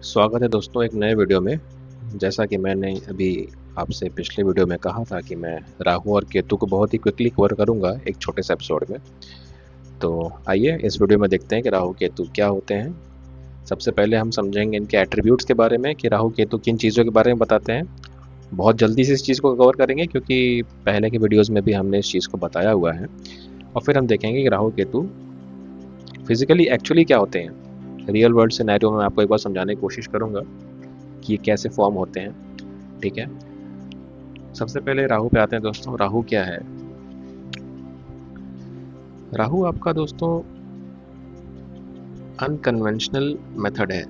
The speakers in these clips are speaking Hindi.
स्वागत है दोस्तों एक नए वीडियो में। जैसा कि मैंने अभी आपसे पिछले वीडियो में कहा था कि मैं राहु और केतु को बहुत ही क्विकली कवर करूंगा एक छोटे से एपिसोड में। तो आइए इस वीडियो में देखते हैं कि राहु केतु क्या होते हैं। सबसे पहले हम समझेंगे इनके एट्रीब्यूट्स के बारे में कि राहु केतु किन चीज़ों के बारे में बताते हैं। बहुत जल्दी से इस चीज़ को कवर करेंगे क्योंकि पहले के वीडियोज़ में भी हमने इस चीज़ को बताया हुआ है। और फिर हम देखेंगे कि राहु केतु फिजिकली एक्चुअली क्या होते हैं। रियल वर्ल्ड सिनेरियो में आपको एक बार समझाने की कोशिश करूँगा कि ये कैसे फॉर्म होते हैं। ठीक है, सबसे पहले राहु पे आते हैं दोस्तों। राहु क्या है? राहु आपका दोस्तों अनकन्वेंशनल मेथड है।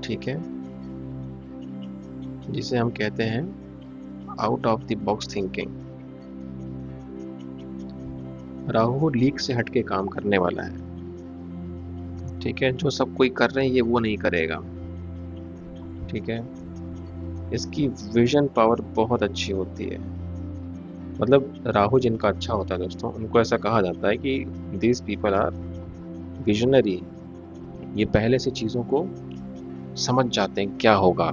ठीक है, जिसे हम कहते हैं out of the box thinking. Rahu leak से हटके काम करने वाला है। ठीक है, जो सब कोई कर रहे हैं ये वो नहीं करेगा। ठीक है, इसकी विजन पावर बहुत अच्छी होती है। मतलब राहु जिनका अच्छा होता है दोस्तों, उनको ऐसा कहा जाता है कि दीज पीपल आर विजनरी। ये पहले से चीज़ों को समझ जाते हैं क्या होगा।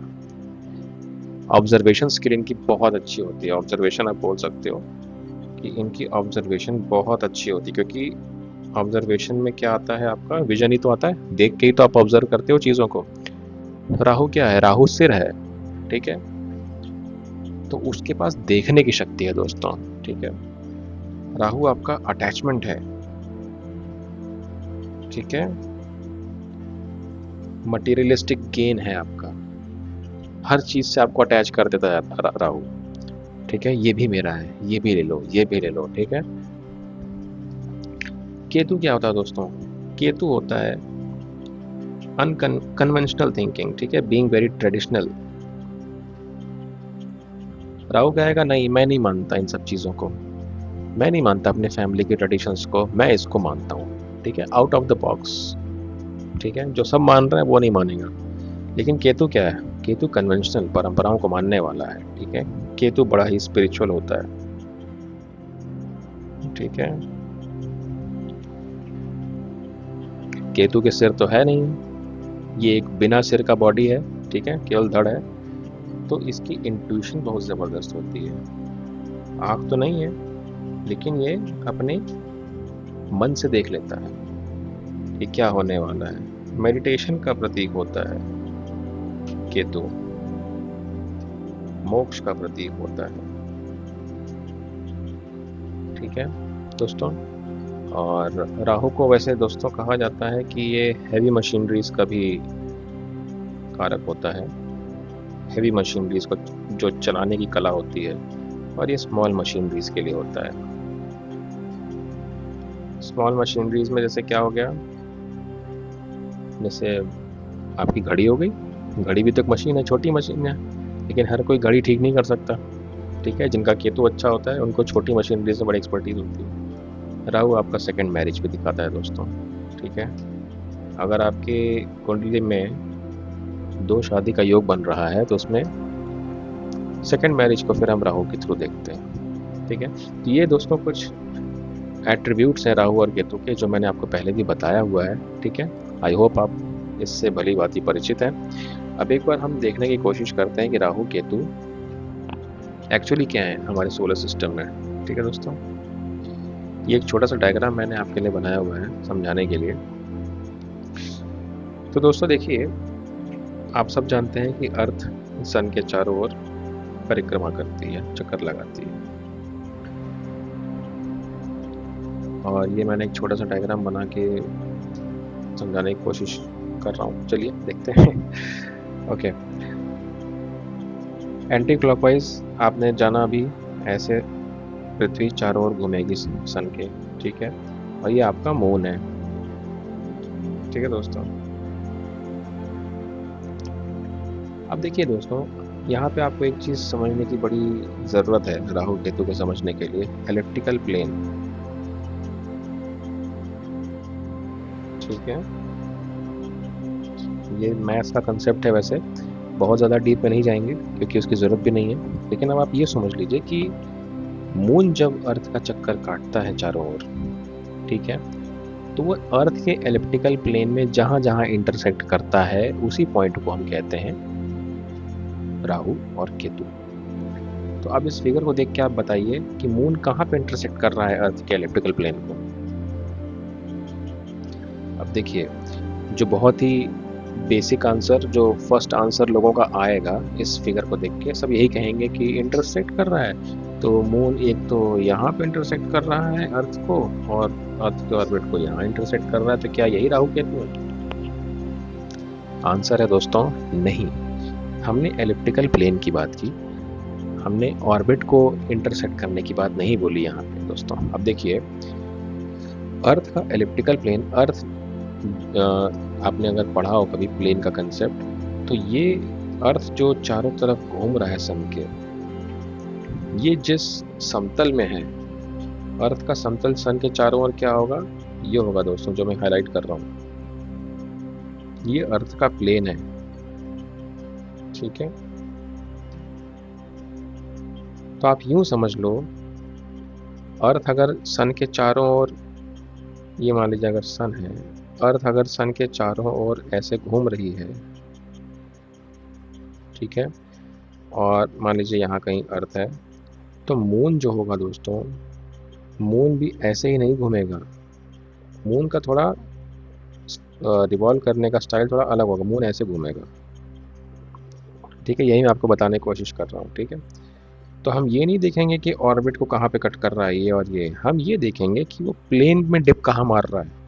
ऑब्जर्वेशन स्किल इनकी बहुत अच्छी होती है। ऑब्जर्वेशन आप बोल सकते हो कि इनकी ऑब्जर्वेशन बहुत अच्छी होती है, क्योंकि ऑब्जर्वेशन में क्या आता है, आपका विजन ही तो आता है। देख के ही तो आप ऑब्जर्व करते हो चीज़ों को। राहु क्या है? राहु सिर है। ठीक है, तो उसके पास देखने की शक्ति है दोस्तों। ठीक है, राहु आपका अटैचमेंट है। ठीक है, मटेरियलिस्टिक गेन है आपका। हर चीज़ से आपको अटैच कर देता है राहु। ठीक है, ये भी मेरा है, ये भी ले लो, ये भी ले लो। ठीक है, केतु क्या होता है दोस्तों? केतु होता है अनकन्वेंशनल थिंकिंग। ठीक है, बीइंग वेरी ट्रेडिशनल। राहु कहेगा नहीं, मैं नहीं मानता इन सब चीज़ों को, मैं नहीं मानता अपने फैमिली के ट्रेडिशंस को, मैं इसको मानता हूँ। ठीक है, आउट ऑफ द बॉक्स। ठीक है, जो सब मान रहे हैं वो नहीं मानेगा। लेकिन केतु क्या है? केतु कन्वेंशनल, परंपराओं को मानने वाला है। ठीक है, केतु बड़ा ही स्पिरिचुअल होता है। ठीक है, केतु के सिर तो है नहीं, ये एक बिना सिर का बॉडी है। ठीक है, केवल धड़ है। तो इसकी इंट्यूशन बहुत ज़बरदस्त होती है। आँख तो नहीं है, लेकिन ये अपने मन से देख लेता है कि क्या होने वाला है। मेडिटेशन का प्रतीक होता है केतु, मोक्ष का प्रतीक होता है। ठीक है दोस्तों, और राहु को वैसे दोस्तों कहा जाता है कि ये हैवी मशीनरीज का भी कारक होता है। हैवी मशीनरीज को जो चलाने की कला होती है, और ये स्मॉल मशीनरीज के लिए होता है। स्मॉल मशीनरीज में जैसे क्या हो गया, जैसे आपकी घड़ी हो गई। घड़ी भी तो एक मशीन है, छोटी मशीन है, लेकिन हर कोई घड़ी ठीक नहीं कर सकता। ठीक है, जिनका केतु अच्छा होता है उनको छोटी मशीनरीज में बड़ी एक्सपर्टीज होती है। राहु आपका सेकंड मैरिज भी दिखाता है दोस्तों। ठीक है, अगर आपके कुंडली में दो शादी का योग बन रहा है तो उसमें सेकंड मैरिज को फिर हम राहु के थ्रू देखते हैं। ठीक है, तो ये दोस्तों कुछ एट्रीब्यूट्स हैं राहु और केतु के, जो मैंने आपको पहले भी बताया हुआ है। ठीक है, आई होप आप इससे भली भांति परिचित हैं। अब एक बार हम देखने की कोशिश करते हैं कि राहु केतु एक्चुअली क्या है हमारे सोलर सिस्टम में। ठीक है दोस्तों, ये एक छोटा सा डायग्राम मैंने आपके लिए बनाया हुआ है समझाने के लिए। तो दोस्तों देखिए, आप सब जानते हैं कि अर्थ सन के चारों ओर परिक्रमा करती है, चक्कर लगाती है। और ये मैंने एक छोटा सा डायग्राम बना के समझाने की कोशिश कर रहा हूँ। चलिए देखते हैं। ओके, एंटी क्लॉकवाइज आपने जाना अभी, ऐसे पृथ्वी चारों ओर घूमेगी सन के। ठीक है, और ये आपका मून है। ठीक है दोस्तों, अब देखिए दोस्तों, यहाँ पे आपको एक चीज़ समझने की बड़ी ज़रूरत है राहु केतु को समझने के लिए, इलेक्ट्रिकल प्लेन। ठीक है, ये मैथ्स का कंसेप्ट है, वैसे बहुत ज़्यादा डीप में नहीं जाएंगे क्योंकि उसकी ज़रूरत भी नहीं है। लेकिन अब आप ये समझ लीजिए कि मून जब अर्थ का चक्कर काटता है चारों ओर, ठीक है, तो वो अर्थ के एलिप्टिकल प्लेन में जहाँ जहाँ इंटरसेक्ट करता है उसी पॉइंट को हम कहते हैं राहु और केतु। तो अब इस फिगर को देख के आप बताइए कि मून कहाँ पे इंटरसेक्ट कर रहा है अर्थ के एलिप्टिकल प्लेन को। अब देखिए, जो बहुत ही बेसिक आंसर, जो फर्स्ट आंसर लोगों का आएगा इस फिगर को देख के, सब यही कहेंगे कि इंटरसेक्ट कर रहा है। तो मून एक तो यहाँ पे इंटरसेक्ट कर रहा है अर्थ को, और अर्थ के ऑर्बिट को यहाँ इंटरसेक्ट कर रहा है, तो क्या यही राहु केतु है? आंसर है दोस्तों नहीं। हमने एलिप्टिकल प्लेन की बात की, हमने ऑर्बिट को इंटरसेक्ट करने की बात नहीं बोली यहाँ पे दोस्तों। अब देखिए, अर्थ का एलिप्टिकल प्लेन, अर्थ आपने अगर पढ़ा हो कभी प्लेन का कंसेप्ट, तो ये अर्थ जो चारों तरफ घूम रहा है सन के, ये जिस समतल में है, अर्थ का समतल सन के चारों ओर क्या होगा? ये होगा दोस्तों जो मैं हाईलाइट कर रहा हूँ, ये अर्थ का प्लेन है। ठीक है, तो आप यूं समझ लो, अर्थ अगर सन के चारों ओर, ये मान लीजिए अगर सन है, अर्थ अगर सन के चारों ओर ऐसे घूम रही है, ठीक है, और मान लीजिए यहाँ कहीं अर्थ है, तो मून जो होगा दोस्तों, मून भी ऐसे ही नहीं घूमेगा। मून का थोड़ा रिवॉल्व करने का स्टाइल थोड़ा अलग होगा, मून ऐसे घूमेगा। ठीक है, यही मैं आपको बताने की कोशिश कर रहा हूँ। ठीक है, तो हम ये नहीं देखेंगे कि ऑर्बिट को कहाँ पे कट कर रहा है ये और ये, हम ये देखेंगे कि वो प्लेन में डिप कहाँ मार रहा है।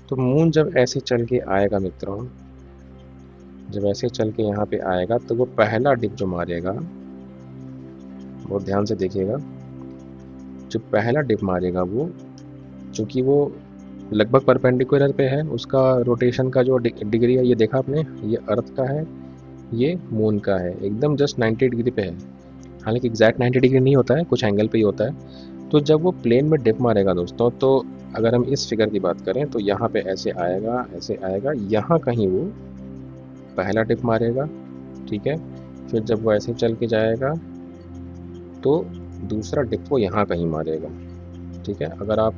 तो मून जब ऐसे चल के आएगा मित्रों, जब ऐसे चल के यहाँ पे आएगा, तो वो पहला डिप जो मारेगा, बहुत ध्यान से देखिएगा, जो पहला डिप मारेगा वो, चूंकि वो लगभग परपेंडिकुलर पे है, उसका रोटेशन का जो डिग्री है, ये देखा आपने, ये अर्थ का है, ये मून का है, एकदम जस्ट 90 डिग्री पे है। हालांकि एग्जैक्ट 90 डिग्री नहीं होता है, कुछ एंगल पे ही होता है। तो जब वो प्लेन में डिप मारेगा दोस्तों, तो अगर हम इस फिगर की बात करें, तो यहाँ पे ऐसे आएगा, ऐसे आएगा, यहाँ कहीं वो पहला डिप मारेगा। ठीक है, फिर जब वो ऐसे चल के जाएगा, तो दूसरा डिप वो यहाँ कहीं मारेगा। ठीक है, अगर आप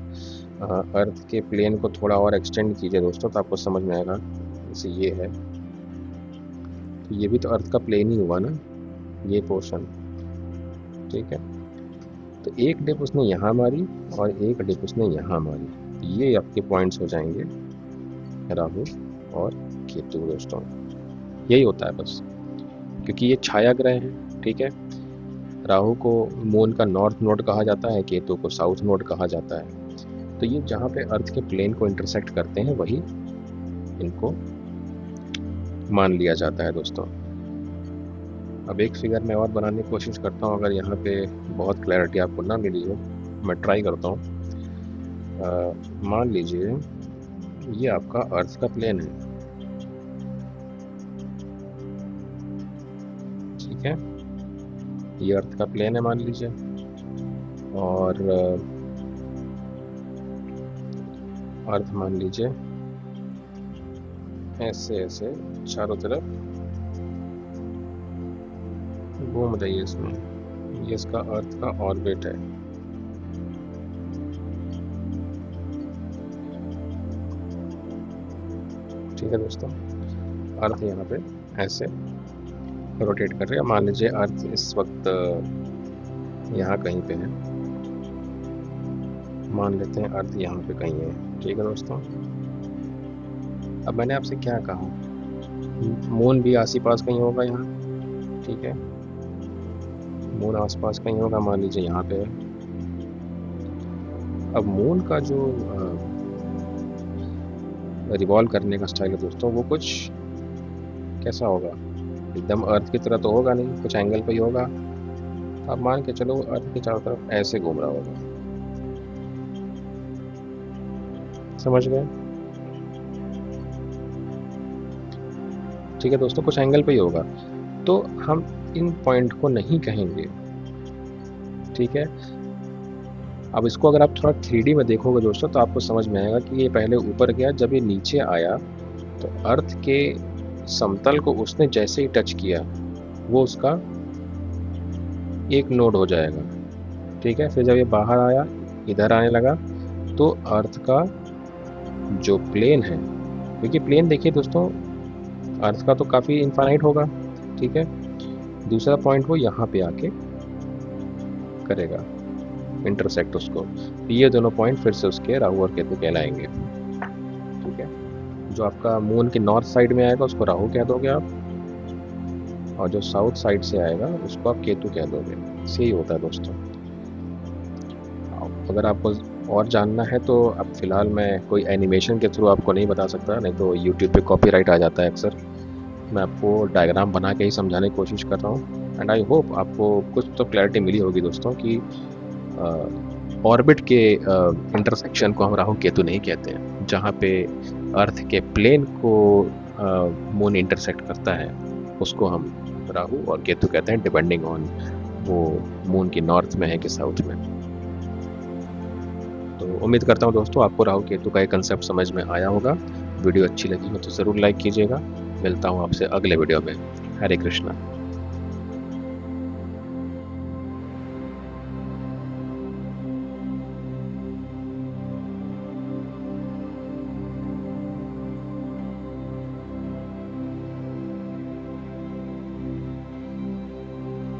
अर्थ के प्लेन को थोड़ा और एक्सटेंड कीजिए दोस्तों, तो आपको समझ में आएगा। जैसे ये है, तो ये भी तो अर्थ का प्लेन ही हुआ ना, ये पोर्शन। ठीक है, तो एक डिप उसने यहाँ मारी और एक डिप उसने यहाँ मारी, ये आपके पॉइंट्स हो जाएंगे राहु और केतु दोस्तों। यही होता है बस, क्योंकि ये छाया ग्रह है। ठीक है, राहु को मून का नॉर्थ नोड कहा जाता है, केतु को साउथ नोड कहा जाता है। तो ये जहाँ पे अर्थ के प्लेन को इंटरसेक्ट करते हैं, वही इनको मान लिया जाता है दोस्तों। अब एक फिगर मैं और बनाने की कोशिश करता हूँ, अगर यहाँ पे बहुत क्लैरिटी आपको ना मिली हो, मैं ट्राई करता हूँ। मान लीजिए ये आपका अर्थ का प्लेन है। ठीक है, ये अर्थ का प्लेन है मान लीजिए, और अर्थ मान लीजिए ऐसे ऐसे चारों तरफ घूम रही है इसमें, ये इसका अर्थ का ऑर्बिट है। ठीक है दोस्तों, अर्थ यहाँ पे ऐसे रोटेट कर रही है। मान लीजिए अर्थ इस वक्त यहाँ कहीं पे है, मान लेते हैं अर्थ यहाँ पे कहीं है। ठीक है दोस्तों, अब मैंने आपसे क्या कहा, मून भी आस पास कहीं होगा यहाँ। ठीक है, मून आसपास कहीं होगा, मान लीजिए यहाँ पे है। अब मून का जो रिवॉल्व करने का स्टाइल है दोस्तों, वो कुछ कैसा होगा? एकदम अर्थ की तरह तो होगा नहीं, कुछ एंगल पे ही होगा। अब मान के चलो अर्थ के चारों तरफ ऐसे घूम रहा होगा। समझ गए? ठीक है दोस्तों, कुछ एंगल पे ही होगा, तो हम इन पॉइंट को नहीं कहेंगे। ठीक है, अब इसको अगर आप थोड़ा 3D में देखोगे दोस्तों, तो आपको समझ में आएगा कि ये पहले ऊपर गया, जब ये नीचे आया, तो अर्थ के समतल को उसने जैसे ही टच किया, वो उसका एक नोड हो जाएगा। ठीक है, फिर जब ये बाहर आया, इधर आने लगा, तो अर्थ का जो प्लेन है, क्योंकि प्लेन देखिए दोस्तों अर्थ का तो काफ़ी इनफाइनाइट होगा, ठीक है। दूसरा पॉइंट वो यहाँ पे आके करेगा इंटरसेक्ट उसको, ये दोनों पॉइंट फिर से उसके राहु और केतु कहलाएंगे, ठीक है। जो आपका मून के नॉर्थ साइड में आएगा उसको राहु कह दोगे आप, और जो साउथ साइड से आएगा उसको आप केतु कह दोगे। यही होता है दोस्तों। अगर आपको और जानना है तो अब फिलहाल मैं कोई एनिमेशन के थ्रू आपको नहीं बता सकता, नहीं तो यूट्यूब पे कॉपीराइट आ जाता है अक्सर। मैं आपको डायग्राम बना के ही समझाने की कोशिश कर रहा हूँ, एंड आई होप आपको कुछ तो क्लैरिटी मिली होगी दोस्तों कि ऑर्बिट के इंटरसेक्शन को हम राहु केतु नहीं कहते हैं। जहाँ पे अर्थ के प्लेन को मून इंटरसेक्ट करता है उसको हम राहु और केतु कहते हैं, डिपेंडिंग ऑन वो मून की नॉर्थ में है कि साउथ में। तो उम्मीद करता हूँ दोस्तों आपको राहु केतु का एक कंसेप्ट समझ में आया होगा। वीडियो अच्छी लगी हो तो ज़रूर लाइक कीजिएगा। मिलता हूँ आपसे अगले वीडियो में। हरे कृष्णा।